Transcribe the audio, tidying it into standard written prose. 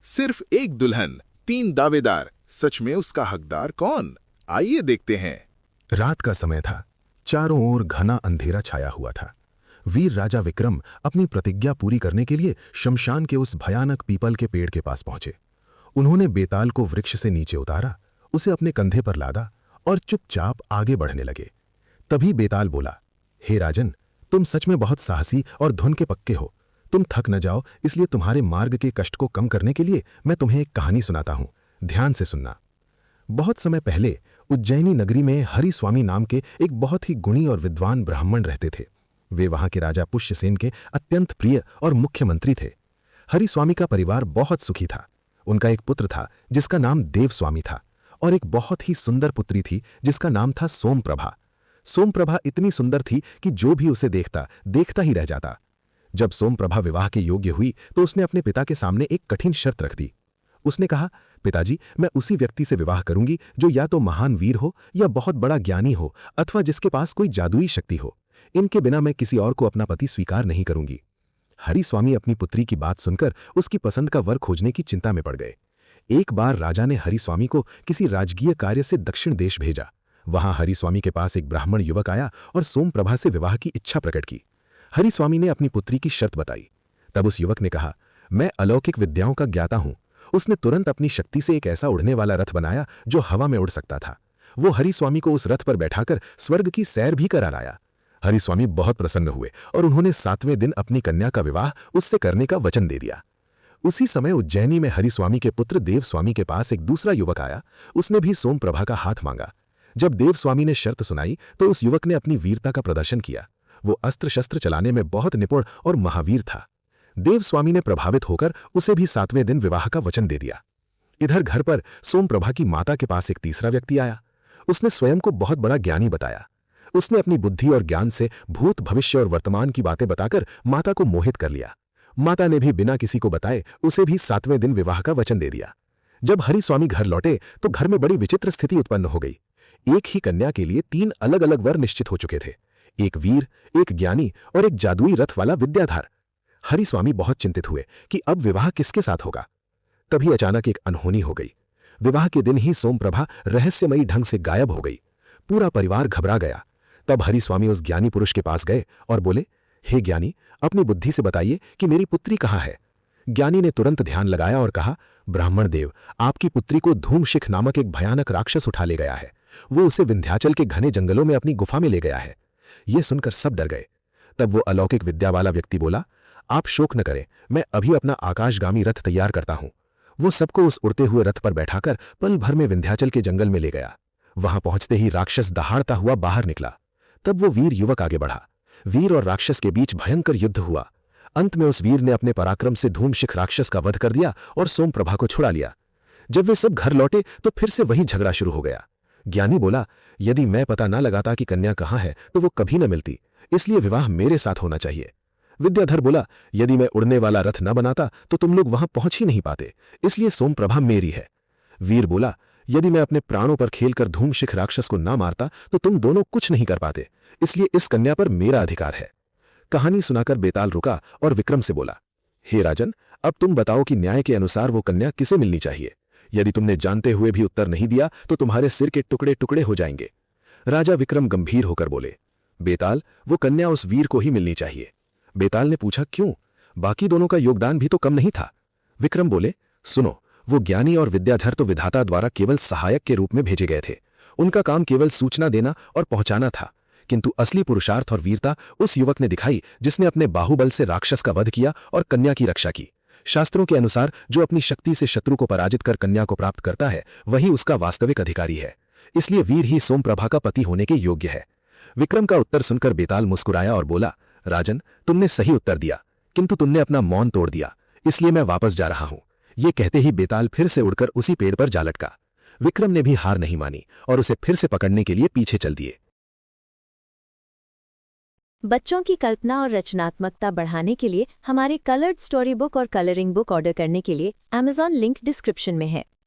सिर्फ एक दुल्हन, 3 दावेदार, सच में उसका हकदार कौन? आइए देखते हैं। रात का समय था। चारों ओर घना अंधेरा छाया हुआ था। वीर राजा विक्रम अपनी प्रतिज्ञा पूरी करने के लिए शमशान के उस भयानक पीपल के पेड़ के पास पहुंचे। उन्होंने बेताल को वृक्ष से नीचे उतारा, उसे अपने कंधे पर लादा और चुपचाप आगे बढ़ने लगे। तभी बेताल बोला, हे राजन, तुम सच में बहुत साहसी और धुन के पक्के हो। तुम थक न जाओ, इसलिए तुम्हारे मार्ग के कष्ट को कम करने के लिए मैं तुम्हें एक कहानी सुनाता हूं। ध्यान से सुनना। बहुत समय पहले उज्जैनी नगरी में हरिस्वामी नाम के एक बहुत ही गुणी और विद्वान ब्राह्मण रहते थे। वे वहां के राजा पुष्यसेन के अत्यंत प्रिय और मुख्यमंत्री थे। हरिस्वामी का परिवार बहुत सुखी था। उनका एक पुत्र था जिसका नाम देवस्वामी था और एक बहुत ही सुंदर पुत्री थी जिसका नाम था सोमप्रभा। सोमप्रभा इतनी सुंदर थी कि जो भी उसे देखता देखता ही रह जाता। जब सोमप्रभा विवाह के योग्य हुई तो उसने अपने पिता के सामने एक कठिन शर्त रख दी। उसने कहा, पिताजी, मैं उसी व्यक्ति से विवाह करूंगी जो या तो महान वीर हो या बहुत बड़ा ज्ञानी हो अथवा जिसके पास कोई जादुई शक्ति हो। इनके बिना मैं किसी और को अपना पति स्वीकार नहीं करूंगी। हरिस्वामी अपनी पुत्री की बात सुनकर उसकी पसंद का वर खोजने की चिंता में पड़ गए। एक बार राजा ने हरिस्वामी को किसी राजकीय कार्य से दक्षिण देश भेजा। वहां हरिस्वामी के पास एक ब्राह्मण युवक आया और सोमप्रभा से विवाह की इच्छा प्रकट की। हरिस्वामी ने अपनी पुत्री की शर्त बताई। तब उस युवक ने कहा, मैं अलौकिक विद्याओं का ज्ञाता हूं। उसने तुरंत अपनी शक्ति से एक ऐसा उड़ने वाला रथ बनाया जो हवा में उड़ सकता था। वो हरिस्वामी को उस रथ पर बैठाकर स्वर्ग की सैर भी करा लाया। हरिस्वामी बहुत प्रसन्न हुए और उन्होंने 7वें दिन अपनी कन्या का विवाह उससे करने का वचन दे दिया। उसी समय उज्जैनी में हरिस्वामी के पुत्र देवस्वामी के पास एक दूसरा युवक आया। उसने भी सोमप्रभा का हाथ मांगा। जब देवस्वामी ने शर्त सुनाई तो उस युवक ने अपनी वीरता का प्रदर्शन किया। वो अस्त्र शस्त्र चलाने में बहुत निपुण और महावीर था। देवस्वामी ने प्रभावित होकर उसे भी 7वें दिन विवाह का वचन दे दिया। इधर घर पर सोमप्रभा की माता के पास एक तीसरा व्यक्ति आया। उसने स्वयं को बहुत बड़ा ज्ञानी बताया। उसने अपनी बुद्धि और ज्ञान से भूत, भविष्य और वर्तमान की बातें बताकर माता को मोहित कर लिया। माता ने भी बिना किसी को बताए उसे भी 7वें दिन विवाह का वचन दे दिया। जब हरिस्वामी घर लौटे तो घर में बड़ी विचित्र स्थिति उत्पन्न हो गई। एक ही कन्या के लिए 3 अलग अलग वर निश्चित हो चुके थे, एक वीर, एक ज्ञानी और एक जादुई रथ वाला विद्याधर। हरिस्वामी बहुत चिंतित हुए कि अब विवाह किसके साथ होगा। तभी अचानक एक अनहोनी हो गई। विवाह के दिन ही सोमप्रभा रहस्यमयी ढंग से गायब हो गई। पूरा परिवार घबरा गया। तब हरिस्वामी उस ज्ञानी पुरुष के पास गए और बोले, हे ज्ञानी, अपनी बुद्धि से बताइए कि मेरी पुत्री कहाँ है। ज्ञानी ने तुरंत ध्यान लगाया और कहा, ब्राह्मण देव, आपकी पुत्री को धूमशिख नामक एक भयानक राक्षस उठा ले गया है। वो उसे विंध्याचल के घने जंगलों में अपनी गुफा में ले गया है। ये सुनकर सब डर गए। तब वो अलौकिक विद्या वाला व्यक्ति बोला, आप शोक न करें, मैं अभी अपना आकाशगामी रथ तैयार करता हूं। वो सबको उस उड़ते हुए रथ पर बैठाकर पल भर में विंध्याचल के जंगल में ले गया। वहां पहुंचते ही राक्षस दहाड़ता हुआ बाहर निकला। तब वो वीर युवक आगे बढ़ा। वीर और राक्षस के बीच भयंकर युद्ध हुआ। अंत में उस वीर ने अपने पराक्रम से धूमशिख राक्षस का वध कर दिया और सोमप्रभा को छुड़ा लिया। जब वे सब घर लौटे तो फिर से वही झगड़ा शुरू हो गया। ज्ञानी बोला, यदि मैं पता न लगाता कि कन्या कहाँ है तो वो कभी न मिलती, इसलिए विवाह मेरे साथ होना चाहिए। विद्याधर बोला, यदि मैं उड़ने वाला रथ न बनाता तो तुम लोग वहां पहुंच ही नहीं पाते, इसलिए सोमप्रभा मेरी है। वीर बोला, यदि मैं अपने प्राणों पर खेलकर धूमशिख राक्षस को ना मारता तो तुम दोनों कुछ नहीं कर पाते, इसलिए इस कन्या पर मेरा अधिकार है। कहानी सुनाकर बेताल रुका और विक्रम से बोला, हे राजन, अब तुम बताओ कि न्याय के अनुसार वो कन्या किसे मिलनी चाहिए। यदि तुमने जानते हुए भी उत्तर नहीं दिया तो तुम्हारे सिर के टुकड़े टुकड़े हो जाएंगे। राजा विक्रम गंभीर होकर बोले, बेताल, वो कन्या उस वीर को ही मिलनी चाहिए। बेताल ने पूछा, क्यों? बाकी दोनों का योगदान भी तो कम नहीं था। विक्रम बोले, सुनो, वो ज्ञानी और विद्याधर तो विधाता द्वारा केवल सहायक के रूप में भेजे गए थे। उनका काम केवल सूचना देना और पहुंचाना था, किंतु असली पुरुषार्थ और वीरता उस युवक ने दिखाई जिसने अपने बाहुबल से राक्षस का वध किया और कन्या की रक्षा की। शास्त्रों के अनुसार जो अपनी शक्ति से शत्रु को पराजित कर कन्या को प्राप्त करता है वही उसका वास्तविक अधिकारी है, इसलिए वीर ही सोमप्रभा का पति होने के योग्य है। विक्रम का उत्तर सुनकर बेताल मुस्कुराया और बोला, राजन, तुमने सही उत्तर दिया, किंतु तुमने अपना मौन तोड़ दिया, इसलिए मैं वापस जा रहा हूं। ये कहते ही बेताल फिर से उड़कर उसी पेड़ पर जा लटका। विक्रम ने भी हार नहीं मानी और उसे फिर से पकड़ने के लिए पीछे चल दिए। बच्चों की कल्पना और रचनात्मकता बढ़ाने के लिए हमारे कलर्ड स्टोरी बुक और कलरिंग बुक ऑर्डर करने के लिए Amazon लिंक डिस्क्रिप्शन में है।